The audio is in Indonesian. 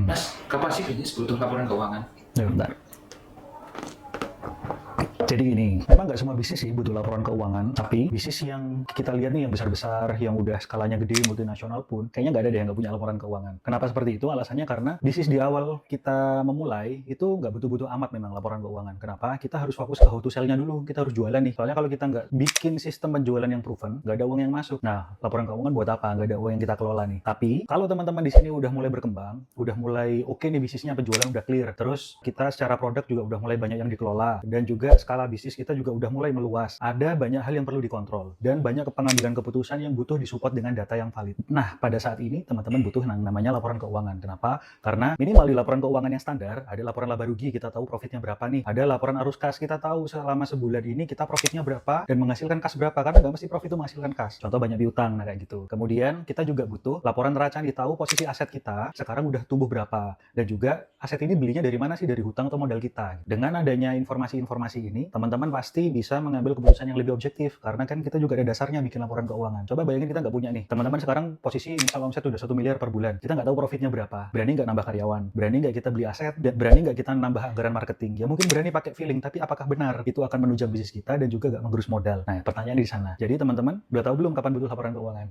Mas, kapan sih bisnis butuh laporan keuangan? Ya, bentar. Jadi gini, memang nggak semua bisnis sih butuh laporan keuangan, tapi bisnis yang kita lihat nih yang besar-besar, yang udah skalanya gede, multinasional pun, kayaknya nggak ada deh yang nggak punya laporan keuangan. Kenapa seperti itu? Alasannya karena bisnis di awal kita memulai, itu nggak butuh-butuh amat memang laporan keuangan. Kenapa? Kita harus fokus ke how to sell-nya dulu, kita harus jualan nih. Soalnya kalau kita nggak bikin sistem penjualan yang proven, nggak ada uang yang masuk. Nah, laporan keuangan buat apa? Nggak ada uang yang kita kelola nih. Tapi, kalau teman-teman di sini udah mulai berkembang, udah mulai oke nih bisnisnya, penjualan udah clear, terus kita secara produk juga udah mulai banyak yang dikelola, dan juga skala bisnis kita juga udah mulai meluas. Ada banyak hal yang perlu dikontrol, dan banyak pengambilan keputusan yang butuh disupport dengan data yang valid. Nah, pada saat ini teman-teman butuh yang namanya laporan keuangan. Kenapa? Karena minimal di laporan keuangan yang standar, ada laporan laba rugi, kita tahu profitnya berapa nih. Ada laporan arus kas, kita tahu selama sebulan ini kita profitnya berapa dan menghasilkan kas berapa. Karena nggak mesti profit itu menghasilkan kas. Contoh banyak piutang, nah kayak gitu. Kemudian kita juga butuh laporan neraca nih, tahu posisi aset kita sekarang udah tumbuh berapa. Dan juga aset ini belinya dari mana sih? Dari hutang atau modal kita. Dengan adanya informasi-informasi ini, teman-teman pasti bisa mengambil keputusan yang lebih objektif, karena kan kita juga ada dasarnya bikin laporan keuangan. Coba bayangin kita nggak punya nih, teman-teman sekarang posisi misal omset udah 1 miliar per bulan, kita nggak tahu profitnya berapa, berani nggak nambah karyawan, berani nggak kita beli aset, berani nggak kita nambah anggaran marketing, ya mungkin berani pakai feeling, tapi apakah benar itu akan menunjang bisnis kita dan juga nggak menggerus modal? Nah, pertanyaan di sana. Jadi teman-teman udah tahu belum kapan butuh laporan keuangan?